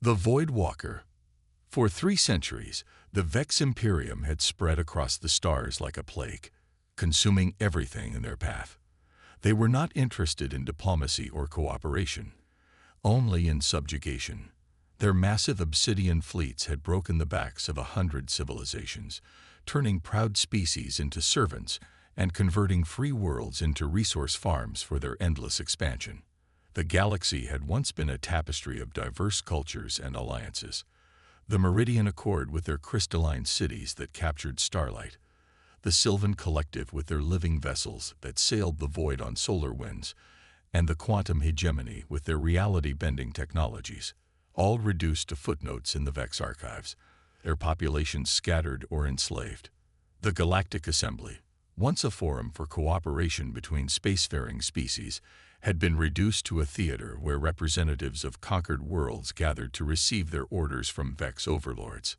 The Void Walker. For 3 centuries, the Vex Imperium had spread across the stars like a plague, consuming everything in their path. They were not interested in diplomacy or cooperation, only in subjugation. Their massive obsidian fleets had broken the backs of 100 civilizations, turning proud species into servants and converting free worlds into resource farms for their endless expansion. The galaxy had once been a tapestry of diverse cultures and alliances. The Meridian Accord with their crystalline cities that captured starlight, the Sylvan Collective with their living vessels that sailed the void on solar winds, and the Quantum Hegemony with their reality-bending technologies, all reduced to footnotes in the Vex archives, their populations scattered or enslaved. The Galactic Assembly, once a forum for cooperation between spacefaring species, had been reduced to a theater where representatives of conquered worlds gathered to receive their orders from Vex overlords.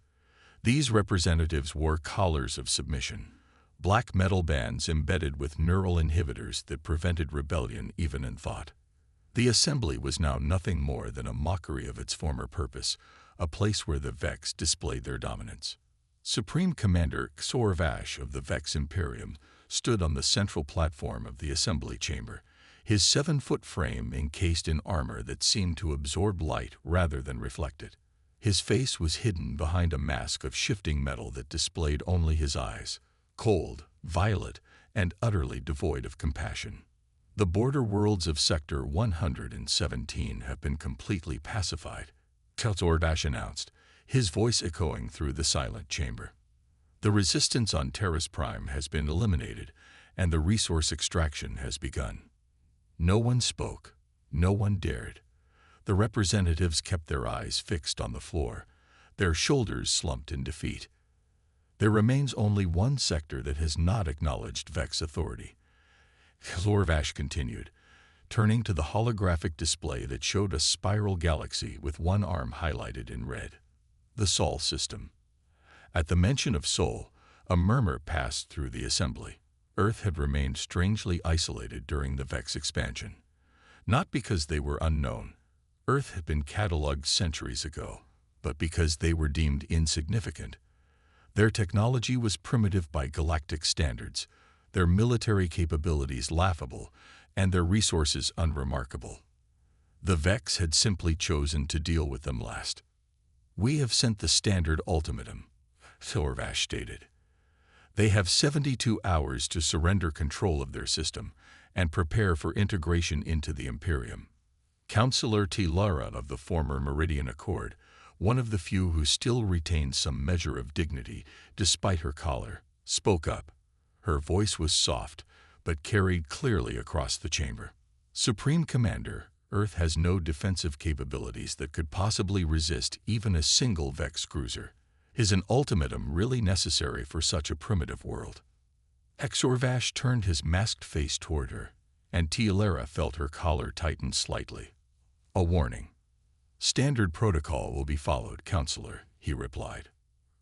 These representatives wore collars of submission, black metal bands embedded with neural inhibitors that prevented rebellion even in thought. The assembly was now nothing more than a mockery of its former purpose, a place where the Vex displayed their dominance. Supreme Commander Xorvash of the Vex Imperium stood on the central platform of the assembly chamber, his 7-foot frame encased in armor that seemed to absorb light rather than reflect it. His face was hidden behind a mask of shifting metal that displayed only his eyes, cold, violet, and utterly devoid of compassion. The border worlds of Sector 117 have been completely pacified, Xorvash announced, his voice echoing through the silent chamber. The resistance on Terrace Prime has been eliminated, and the resource extraction has begun. No one spoke. No one dared. The representatives kept their eyes fixed on the floor, their shoulders slumped in defeat. There remains only one sector that has not acknowledged Vex authority. Xorvash continued, turning to the holographic display that showed a spiral galaxy with one arm highlighted in red. The Sol system. At the mention of Sol, a murmur passed through the assembly. Earth had remained strangely isolated during the Vex expansion. Not because they were unknown. Earth had been catalogued centuries ago, but because they were deemed insignificant. Their technology was primitive by galactic standards, their military capabilities laughable, and their resources unremarkable. The Vex had simply chosen to deal with them last. "We have sent the standard ultimatum," Xorvash stated. "They have 72 hours to surrender control of their system and prepare for integration into the Imperium." Councillor Lara of the former Meridian Accord, one of the few who still retained some measure of dignity despite her collar, spoke up. Her voice was soft, but carried clearly across the chamber. "Supreme Commander, Earth has no defensive capabilities that could possibly resist even a single Vex cruiser. Is an ultimatum really necessary for such a primitive world?" Xorvash turned his masked face toward her, and Lara felt her collar tighten slightly. "A warning. Standard protocol will be followed, Counselor," he replied.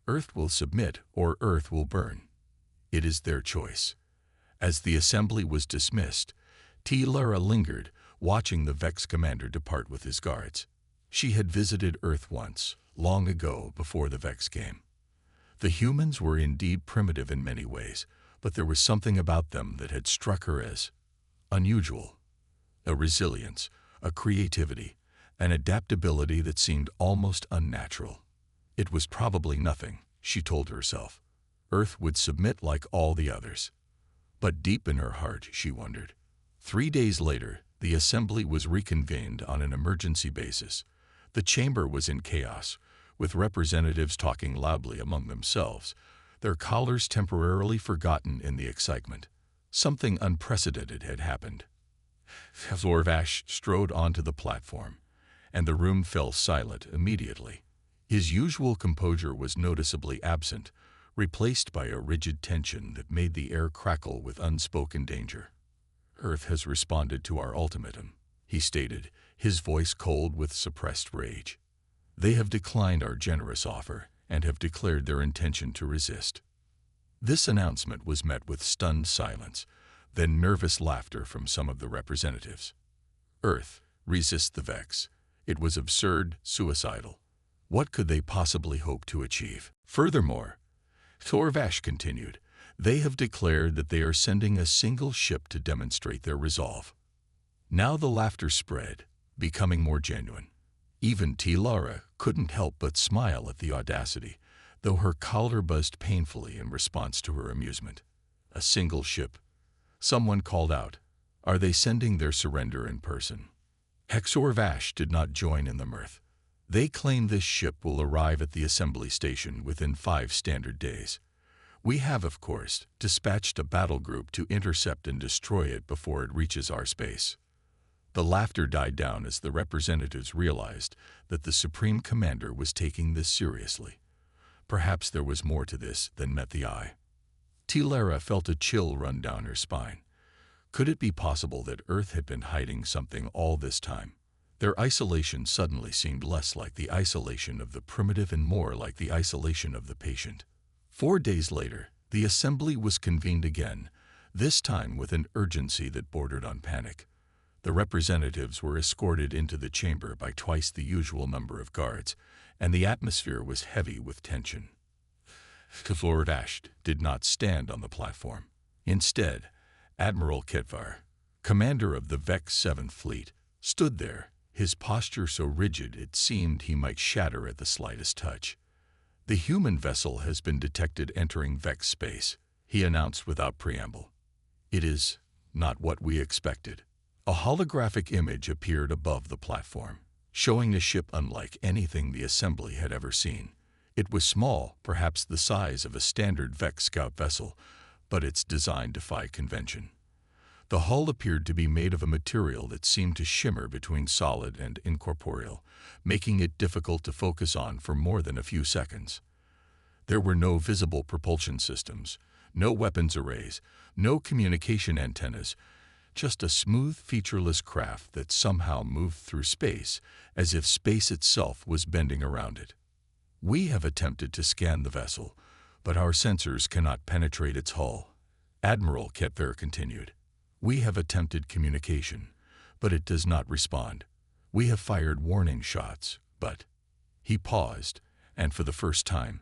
"Earth will submit or Earth will burn. It is their choice." As the assembly was dismissed, Lara lingered, watching the Vex commander depart with his guards. She had visited Earth once, long ago before the Vex came. The humans were indeed primitive in many ways, but there was something about them that had struck her as unusual. A resilience, a creativity, an adaptability that seemed almost unnatural. It was probably nothing, she told herself. Earth would submit like all the others. But deep in her heart, she wondered. 3 days later, the assembly was reconvened on an emergency basis. The chamber was in chaos, with representatives talking loudly among themselves, their collars temporarily forgotten in the excitement. Something unprecedented had happened. Xorvash strode onto the platform, and the room fell silent immediately. His usual composure was noticeably absent, replaced by a rigid tension that made the air crackle with unspoken danger. "Earth has responded to our ultimatum," he stated, his voice cold with suppressed rage. "They have declined our generous offer and have declared their intention to resist." This announcement was met with stunned silence, then nervous laughter from some of the representatives. "Earth, resist the Vex. It was absurd, suicidal. What could they possibly hope to achieve? Furthermore, Torvash continued, they have declared that they are sending a single ship to demonstrate their resolve. Now the laughter spread, becoming more genuine. Even Tilara couldn't help but smile at the audacity, though her collar buzzed painfully in response to her amusement. A single ship. Someone called out, are they sending their surrender in person? Hexorvash did not join in the mirth. They claim this ship will arrive at the assembly station within 5 standard days. We have, of course, dispatched a battle group to intercept and destroy it before it reaches our space. The laughter died down as the representatives realized that the Supreme Commander was taking this seriously. Perhaps there was more to this than met the eye. Tilara felt a chill run down her spine. Could it be possible that Earth had been hiding something all this time? Their isolation suddenly seemed less like the isolation of the primitive and more like the isolation of the patient. 4 days later, the assembly was convened again, this time with an urgency that bordered on panic. The representatives were escorted into the chamber by twice the usual number of guards, and the atmosphere was heavy with tension. Torvash did not stand on the platform. Instead, Admiral Ketvar, commander of the Vex 7th Fleet, stood there, his posture so rigid it seemed he might shatter at the slightest touch. The human vessel has been detected entering Vex space, he announced without preamble. It is not what we expected. A holographic image appeared above the platform, showing a ship unlike anything the assembly had ever seen. It was small, perhaps the size of a standard Vex scout vessel, but its design defied convention. The hull appeared to be made of a material that seemed to shimmer between solid and incorporeal, making it difficult to focus on for more than a few seconds. There were no visible propulsion systems, no weapons arrays, no communication antennas, just a smooth, featureless craft that somehow moved through space as if space itself was bending around it. We have attempted to scan the vessel, but our sensors cannot penetrate its hull. Admiral Ketvar continued. We have attempted communication, but it does not respond. We have fired warning shots, but... He paused, and for the first time,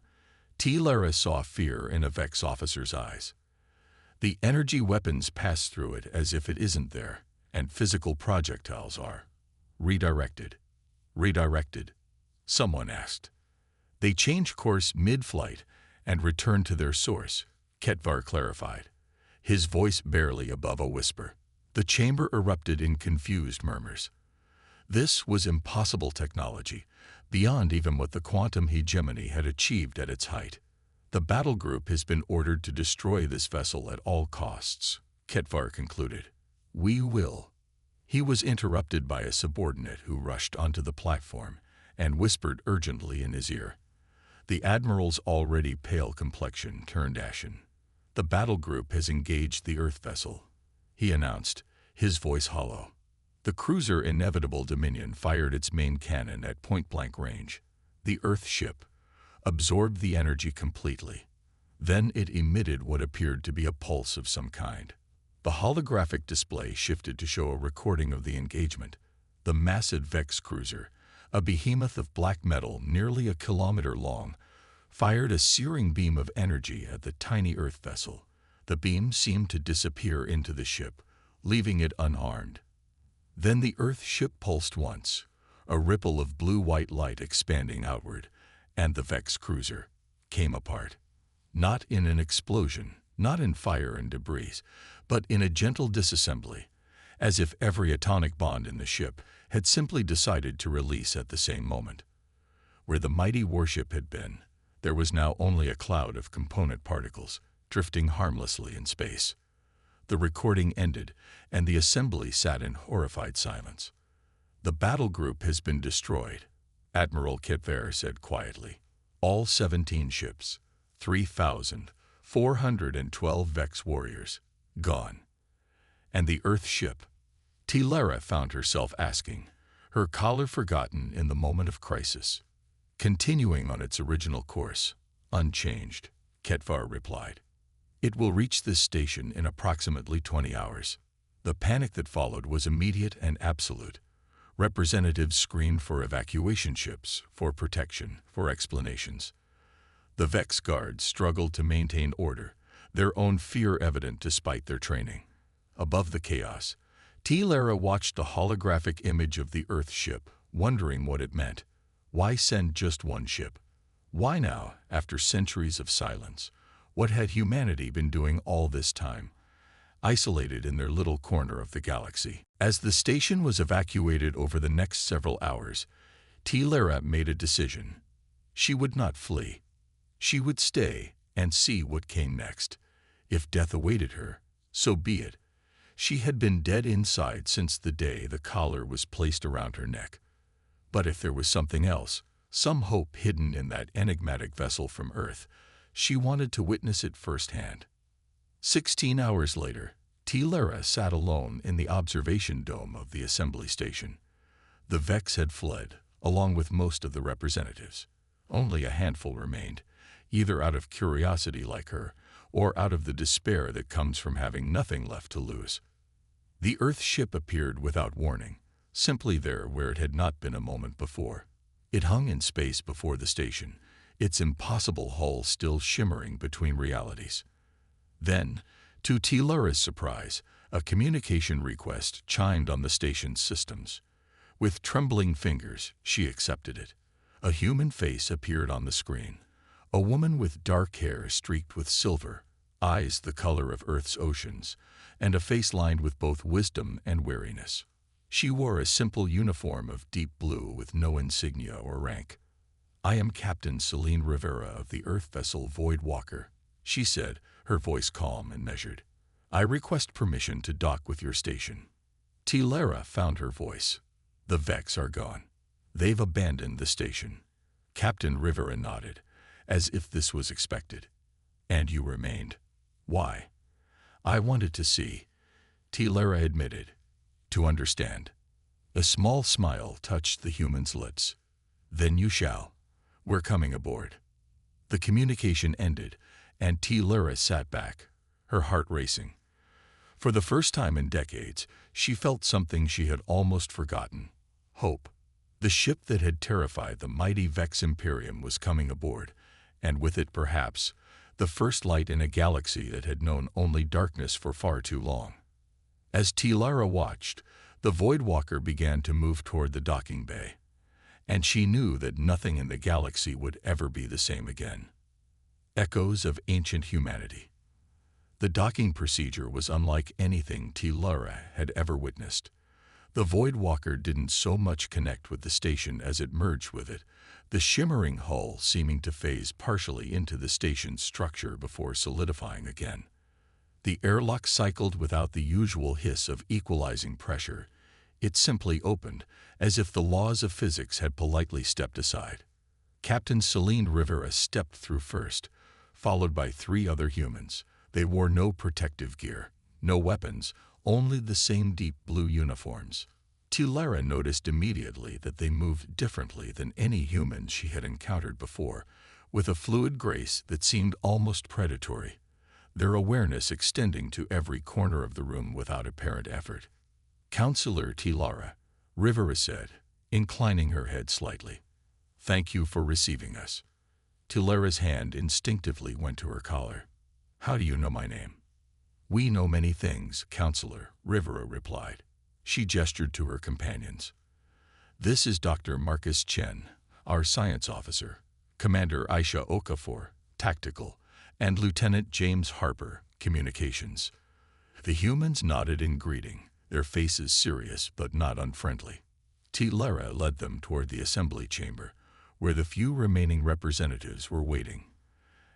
Tilara saw fear in a Vex officer's eyes. The energy weapons pass through it as if it isn't there, and physical projectiles are. Redirected. Redirected? Someone asked. They change course mid-flight and return to their source, Ketvar clarified, his voice barely above a whisper. The chamber erupted in confused murmurs. This was impossible technology, beyond even what the quantum hegemony had achieved at its height. The battle group has been ordered to destroy this vessel at all costs, Ketvar concluded. We will. He was interrupted by a subordinate who rushed onto the platform and whispered urgently in his ear. The Admiral's already pale complexion turned ashen. The battle group has engaged the Earth vessel, he announced, his voice hollow. The cruiser Inevitable Dominion fired its main cannon at point-blank range. The Earth ship absorbed the energy completely. Then it emitted what appeared to be a pulse of some kind. The holographic display shifted to show a recording of the engagement. The massive Vex cruiser, a behemoth of black metal nearly a kilometer long, fired a searing beam of energy at the tiny Earth vessel. The beam seemed to disappear into the ship, leaving it unharmed. Then the Earth ship pulsed once, a ripple of blue-white light expanding outward, and the Vex cruiser came apart. Not in an explosion, not in fire and debris, but in a gentle disassembly, as if every atomic bond in the ship had simply decided to release at the same moment. Where the mighty warship had been, there was now only a cloud of component particles drifting harmlessly in space. The recording ended, and the assembly sat in horrified silence. The battle group has been destroyed, Admiral Ketvar said quietly. All 17 ships, 3,412 Vex warriors, gone. And the Earth ship? Tilara found herself asking, her collar forgotten in the moment of crisis. Continuing on its original course, unchanged, Ketvar replied. It will reach this station in approximately 20 hours. The panic that followed was immediate and absolute. Representatives screamed for evacuation ships, for protection, for explanations. The Vex guards struggled to maintain order, their own fear evident despite their training. Above the chaos, Lara watched the holographic image of the Earth ship, wondering what it meant. Why send just one ship? Why now, after centuries of silence? What had humanity been doing all this time, isolated in their little corner of the galaxy? As the station was evacuated over the next several hours, Lara made a decision. She would not flee. She would stay and see what came next. If death awaited her, so be it. She had been dead inside since the day the collar was placed around her neck. But if there was something else, some hope hidden in that enigmatic vessel from Earth, she wanted to witness it firsthand. 16 hours later, Lara sat alone in the observation dome of the assembly station. The Vex had fled, along with most of the representatives. Only a handful remained, either out of curiosity like her, or out of the despair that comes from having nothing left to lose. The Earth ship appeared without warning, simply there where it had not been a moment before. It hung in space before the station, its impossible hull still shimmering between realities. Then, to Lara's surprise, a communication request chimed on the station's systems. With trembling fingers, she accepted it. A human face appeared on the screen. A woman with dark hair streaked with silver, eyes the color of Earth's oceans, and a face lined with both wisdom and wariness. She wore a simple uniform of deep blue with no insignia or rank. "I am Captain Celine Rivera of the Earth vessel Void Walker," she said, her voice calm and measured. "I request permission to dock with your station." Lara found her voice. "The Vex are gone. They've abandoned the station." Captain Rivera nodded, as if this was expected. "And you remained. Why?" "I wanted to see," Lara admitted. "To understand." A small smile touched the human's lips. "Then you shall. We're coming aboard." The communication ended, and Lara sat back, her heart racing. For the first time in decades, she felt something she had almost forgotten: hope. The ship that had terrified the mighty Vex Imperium was coming aboard, and with it, perhaps, the first light in a galaxy that had known only darkness for far too long. As Lara watched, the Void Walker began to move toward the docking bay, and she knew that nothing in the galaxy would ever be the same again. Echoes of ancient humanity. The docking procedure was unlike anything Lara had ever witnessed. The Void Walker didn't so much connect with the station as it merged with it, the shimmering hull seeming to phase partially into the station's structure before solidifying again. The airlock cycled without the usual hiss of equalizing pressure. It simply opened, as if the laws of physics had politely stepped aside. Captain Celine Rivera stepped through first, followed by 3 other humans. They wore no protective gear, no weapons, only the same deep blue uniforms. Lara noticed immediately that they moved differently than any humans she had encountered before, with a fluid grace that seemed almost predatory, their awareness extending to every corner of the room without apparent effort. "Counselor Lara," Rivera said, inclining her head slightly. "Thank you for receiving us." Lara's hand instinctively went to her collar. "How do you know my name?" "We know many things, Counselor," Rivera replied. She gestured to her companions. "This is Dr. Marcus Chen, our science officer, Commander Aisha Okafor, tactical, and Lieutenant James Harper, communications." The humans nodded in greeting, their faces serious but not unfriendly. Lara led them toward the assembly chamber, where the few remaining representatives were waiting.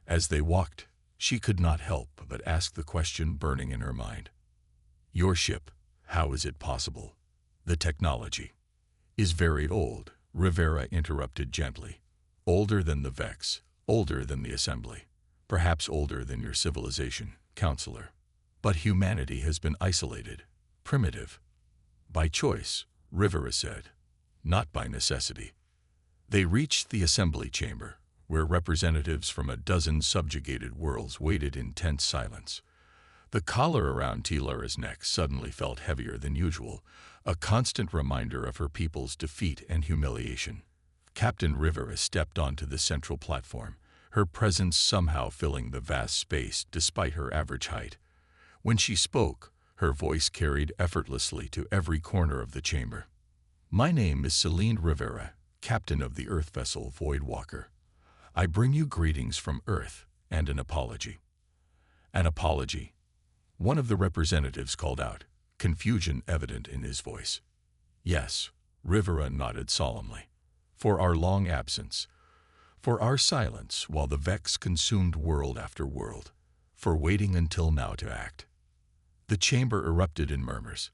As they walked, she could not help but ask the question burning in her mind. "Your ship, how is it possible? The technology is very old," Rivera interrupted gently. "Older than the Vex, older than the assembly, perhaps older than your civilization, Counselor. But humanity has been isolated, primitive. By choice," Rivera said, "not by necessity." They reached the assembly chamber, where representatives from a dozen subjugated worlds waited in tense silence. The collar around Lara's neck suddenly felt heavier than usual, a constant reminder of her people's defeat and humiliation. Captain Rivera stepped onto the central platform, her presence somehow filling the vast space despite her average height. When she spoke, her voice carried effortlessly to every corner of the chamber. "My name is Celine Rivera, captain of the Earth vessel Voidwalker. I bring you greetings from Earth and an apology." "An apology?" one of the representatives called out, confusion evident in his voice. "Yes," Rivera nodded solemnly. "For our long absence, for our silence while the Vex consumed world after world, for waiting until now to act." The chamber erupted in murmurs.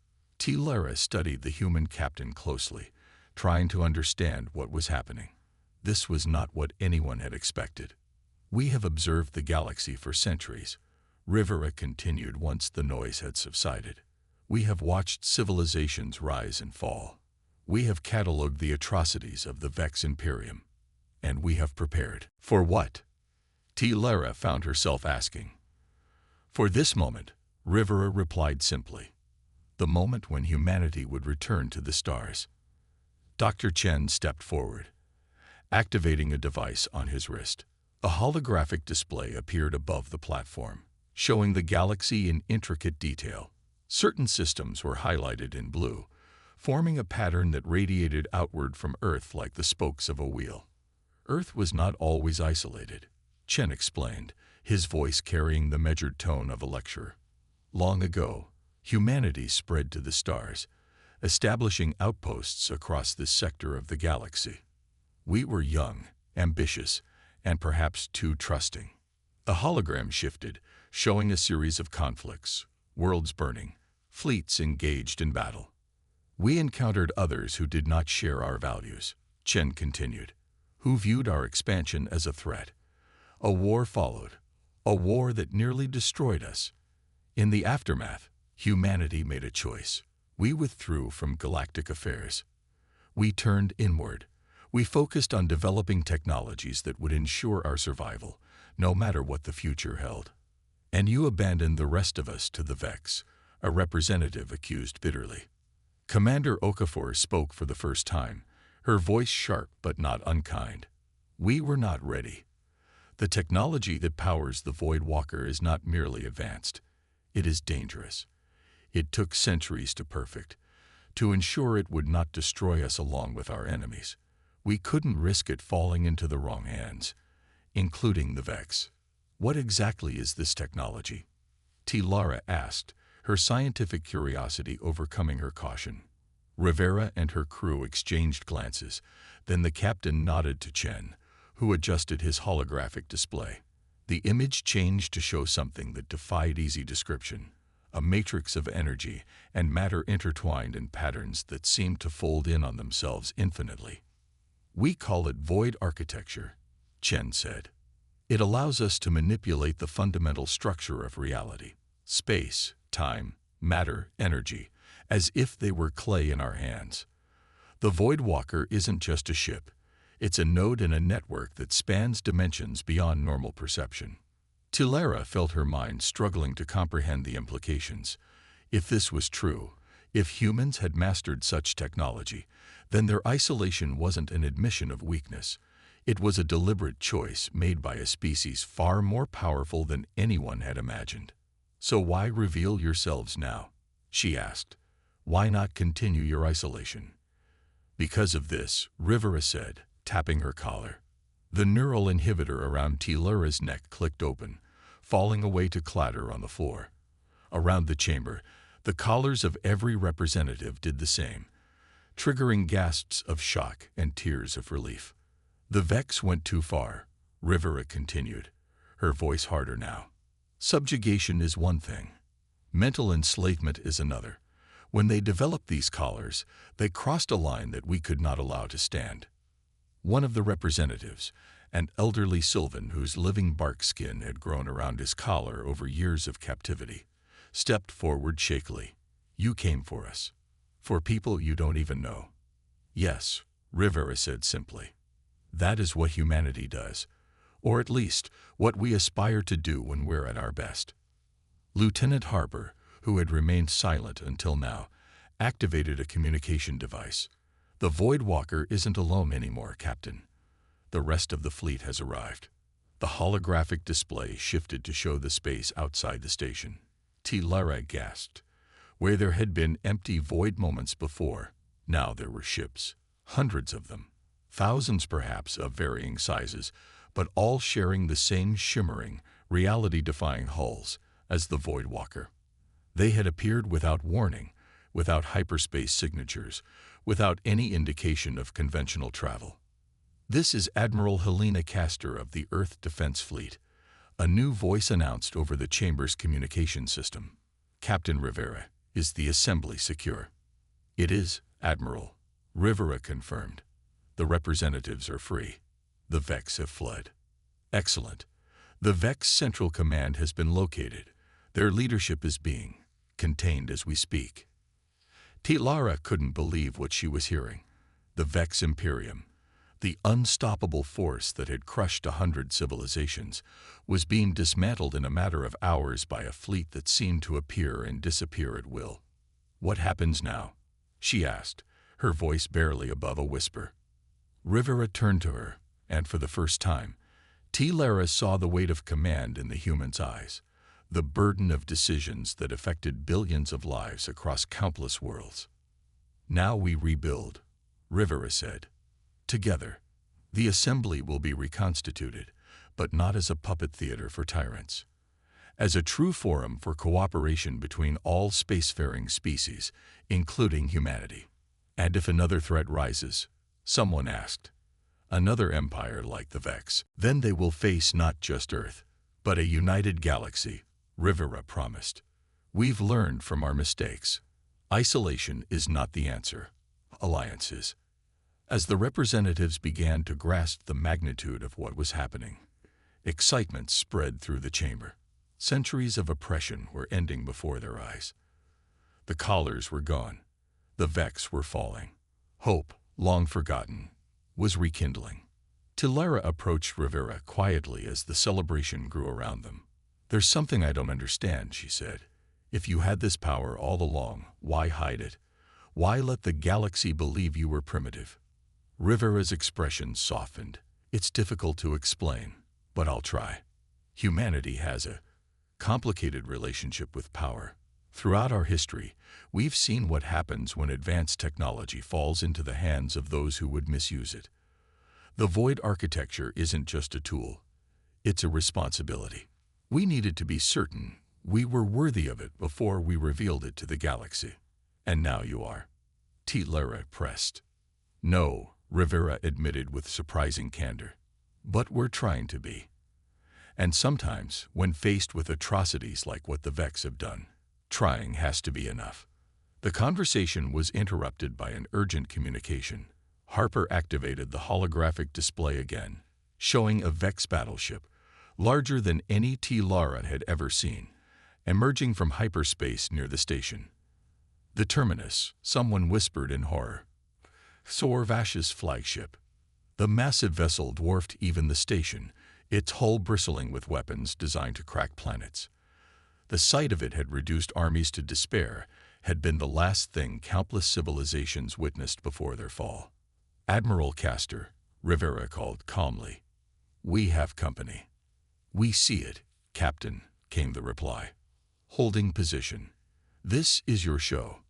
Lara studied the human captain closely, trying to understand what was happening. This was not what anyone had expected. "We have observed the galaxy for centuries," Rivera continued once the noise had subsided. "We have watched civilizations rise and fall. We have catalogued the atrocities of the Vex Imperium. And we have prepared." "For what?" Lara found herself asking. "For this moment," Rivera replied simply. "The moment when humanity would return to the stars." Dr. Chen stepped forward, activating a device on his wrist. A holographic display appeared above the platform, showing the galaxy in intricate detail. Certain systems were highlighted in blue, forming a pattern that radiated outward from Earth like the spokes of a wheel. Earth was not always isolated, Chen explained, his voice carrying the measured tone of a lecturer. Long ago, humanity spread to the stars, establishing outposts across this sector of the galaxy. We were young, ambitious, and perhaps too trusting. A hologram shifted, showing a series of conflicts, worlds burning, fleets engaged in battle. We encountered others who did not share our values, Chen continued, who viewed our expansion as a threat. A war followed, a war that nearly destroyed us. In the aftermath, humanity made a choice. We withdrew from galactic affairs. We turned inward. We focused on developing technologies that would ensure our survival, no matter what the future held. And you abandoned the rest of us to the Vex, a representative accused bitterly. Commander Okafor spoke for the first time, her voice sharp but not unkind. We were not ready. The technology that powers the Voidwalker is not merely advanced. It is dangerous. It took centuries to perfect, to ensure it would not destroy us along with our enemies. We couldn't risk it falling into the wrong hands, including the Vex. What exactly is this technology? Lara asked, her scientific curiosity overcoming her caution. Rivera and her crew exchanged glances, then the captain nodded to Chen, who adjusted his holographic display. The image changed to show something that defied easy description, a matrix of energy and matter intertwined in patterns that seemed to fold in on themselves infinitely. We call it void architecture, Chen said. It allows us to manipulate the fundamental structure of reality, space, time, matter, energy, as if they were clay in our hands. The Voidwalker isn't just a ship. It's a node in a network that spans dimensions beyond normal perception. Lara felt her mind struggling to comprehend the implications. If this was true, if humans had mastered such technology, then their isolation wasn't an admission of weakness. It was a deliberate choice made by a species far more powerful than anyone had imagined. "So why reveal yourselves now?" she asked. "Why not continue your isolation?" "Because of this," Rivera said, tapping her collar. The neural inhibitor around Lara's neck clicked open, falling away to clatter on the floor. Around the chamber, the collars of every representative did the same, triggering gasps of shock and tears of relief. "The Vex went too far," Rivera continued, her voice harder now. "Subjugation is one thing. Mental enslavement is another. When they developed these collars, they crossed a line that we could not allow to stand." One of the representatives, an elderly Sylvan whose living bark skin had grown around his collar over years of captivity, stepped forward shakily. "You came for us. For people you don't even know." "Yes," Rivera said simply. "That is what humanity does, or at least what we aspire to do when we're at our best." Lieutenant Harper, who had remained silent until now, activated a communication device. "The Void Walker isn't alone anymore, Captain. The rest of the fleet has arrived." The holographic display shifted to show the space outside the station. Lara gasped. Where there had been empty void moments before, now there were ships. Hundreds of them. Thousands perhaps of varying sizes, but all sharing the same shimmering, reality-defying hulls as the Void Walker. They had appeared without warning, without hyperspace signatures, without any indication of conventional travel. "This is Admiral Helena Castor of the Earth Defense Fleet," a new voice announced over the chamber's communication system. "Captain Rivera, is the assembly secure?" "It is, Admiral," Rivera confirmed. "The representatives are free. The Vex have fled." "Excellent. The Vex Central Command has been located. Their leadership is being contained as we speak." Lara couldn't believe what she was hearing. The Vex Imperium, the unstoppable force that had crushed 100 civilizations, was being dismantled in a matter of hours by a fleet that seemed to appear and disappear at will. "What happens now?" she asked, her voice barely above a whisper. Rivera turned to her, and for the first time, Lara saw the weight of command in the human's eyes, the burden of decisions that affected billions of lives across countless worlds. "Now we rebuild," Rivera said. "Together. The assembly will be reconstituted, but not as a puppet theater for tyrants. As a true forum for cooperation between all spacefaring species, including humanity." "And if another threat rises?" someone asked. "Another empire like the Vex, then they will face not just Earth, but a united galaxy," Rivera promised. "We've learned from our mistakes. Isolation is not the answer. Alliances." As the representatives began to grasp the magnitude of what was happening, excitement spread through the chamber. Centuries of oppression were ending before their eyes. The collars were gone. The Vex were falling. Hope, long forgotten, was rekindling. Lara approached Rivera quietly as the celebration grew around them. "There's something I don't understand," she said. "If you had this power all along, why hide it? Why let the galaxy believe you were primitive?" Rivera's expression softened. "It's difficult to explain, but I'll try. Humanity has a complicated relationship with power. Throughout our history, we've seen what happens when advanced technology falls into the hands of those who would misuse it. The Void architecture isn't just a tool. It's a responsibility. We needed to be certain we were worthy of it before we revealed it to the galaxy. And now you are." Lara pressed. "No," Rivera admitted with surprising candor. "But we're trying to be. And sometimes, when faced with atrocities like what the Vex have done, trying has to be enough." The conversation was interrupted by an urgent communication. Harper activated the holographic display again, showing a Vex battleship, larger than any Lara had ever seen, emerging from hyperspace near the station. "The Terminus," someone whispered in horror. Sorvash's flagship. The massive vessel dwarfed even the station, its hull bristling with weapons designed to crack planets. The sight of it had reduced armies to despair, had been the last thing countless civilizations witnessed before their fall. "Admiral Castor," Rivera called calmly. "We have company." "We see it, Captain," came the reply. "Holding position. This is your show."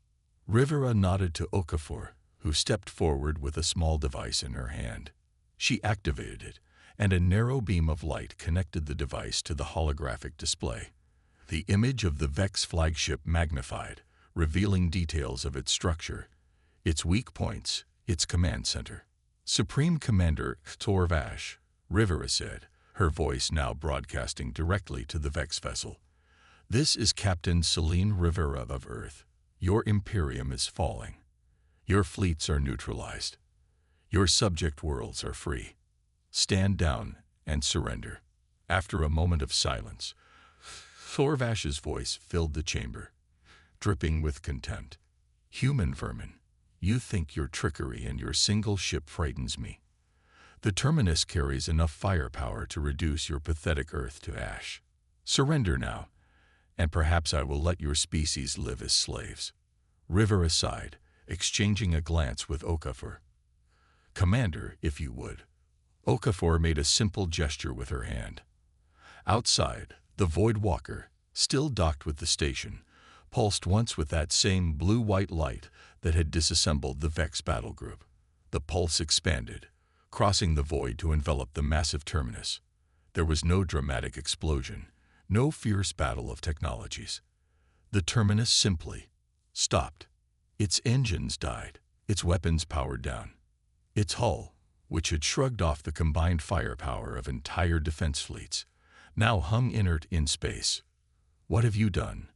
Rivera nodded to Okafor, who stepped forward with a small device in her hand. She activated it, and a narrow beam of light connected the device to the holographic display. The image of the Vex flagship magnified, revealing details of its structure, its weak points, its command center. "Supreme Commander Sorvash," Rivera said, her voice now broadcasting directly to the Vex vessel. "This is Captain Celine Rivera of Earth. Your Imperium is falling. Your fleets are neutralized. Your subject worlds are free. Stand down and surrender." After a moment of silence, Sorvash's voice filled the chamber, dripping with contempt. "Human vermin, you think your trickery and your single ship frightens me. The Terminus carries enough firepower to reduce your pathetic Earth to ash. Surrender now, and perhaps I will let your species live as slaves." Rivera sighed, exchanging a glance with Okafor. "Commander, if you would." Okafor made a simple gesture with her hand. Outside, the Void Walker, still docked with the station, pulsed once with that same blue-white light that had disassembled the Vex battle group. The pulse expanded, crossing the void to envelop the massive terminus. There was no dramatic explosion, no fierce battle of technologies. The terminus simply stopped. Its engines died, its weapons powered down. Its hull, which had shrugged off the combined firepower of entire defense fleets, now hung inert in space. "What have you done?"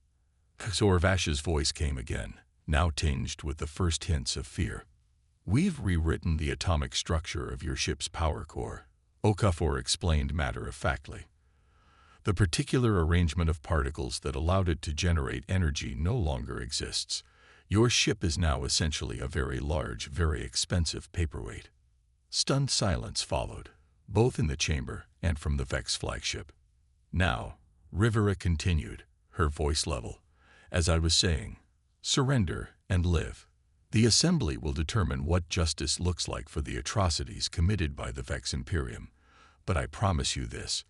Sorvash's voice came again, now tinged with the first hints of fear. "We've rewritten the atomic structure of your ship's power core," Okafor explained matter-of-factly. "The particular arrangement of particles that allowed it to generate energy no longer exists. Your ship is now essentially a very large, very expensive paperweight." Stunned silence followed, both in the chamber and from the Vex flagship. "Now," Rivera continued, her voice level, "as I was saying, surrender and live. The Assembly will determine what justice looks like for the atrocities committed by the Vex Imperium. But I promise you this,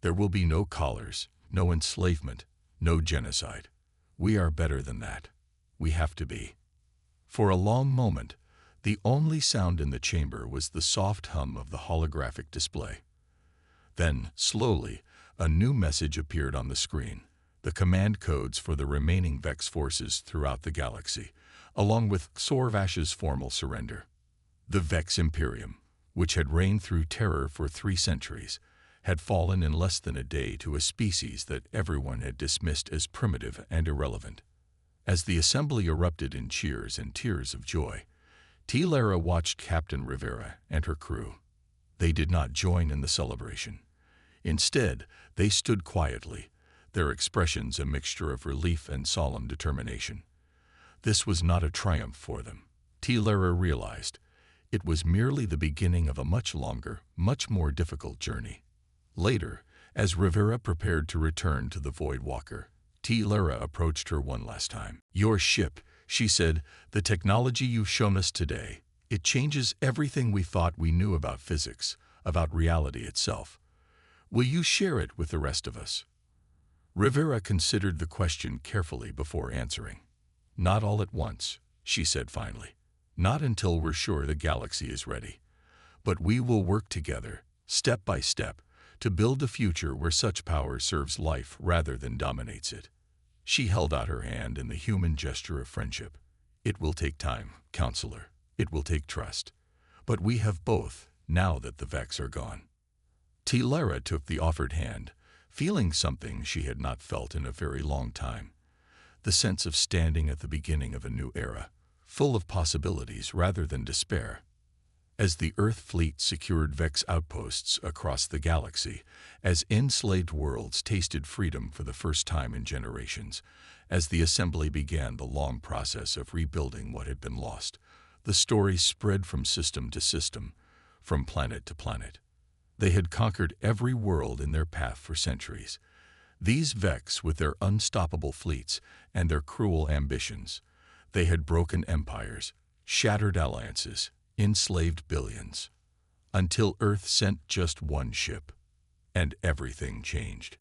there will be no collars, no enslavement, no genocide. We are better than that. We have to be." For a long moment, the only sound in the chamber was the soft hum of the holographic display. Then, slowly, a new message appeared on the screen, the command codes for the remaining Vex forces throughout the galaxy, along with Sorvash's formal surrender. The Vex Imperium, which had reigned through terror for 3 centuries, had fallen in less than a day to a species that everyone had dismissed as primitive and irrelevant. As the assembly erupted in cheers and tears of joy, Lara watched Captain Rivera and her crew. They did not join in the celebration. Instead, they stood quietly, their expressions a mixture of relief and solemn determination. This was not a triumph for them, Lara realized. It was merely the beginning of a much longer, much more difficult journey. Later, as Rivera prepared to return to the Void Walker, Lara approached her one last time. "Your ship," she said, "the technology you've shown us today, it changes everything we thought we knew about physics, about reality itself. Will you share it with the rest of us?" Rivera considered the question carefully before answering. "Not all at once," she said finally. "Not until we're sure the galaxy is ready. But we will work together, step by step, to build a future where such power serves life rather than dominates it." She held out her hand in the human gesture of friendship. "It will take time, Counselor. It will take trust. But we have both, now that the Vex are gone." Lara took the offered hand, feeling something she had not felt in a very long time. The sense of standing at the beginning of a new era, full of possibilities rather than despair. As the Earth fleet secured Vex outposts across the galaxy, as enslaved worlds tasted freedom for the first time in generations, as the Assembly began the long process of rebuilding what had been lost, the story spread from system to system, from planet to planet. They had conquered every world in their path for centuries. These Vex, with their unstoppable fleets and their cruel ambitions, they had broken empires, shattered alliances, enslaved billions, until Earth sent just one ship, and everything changed.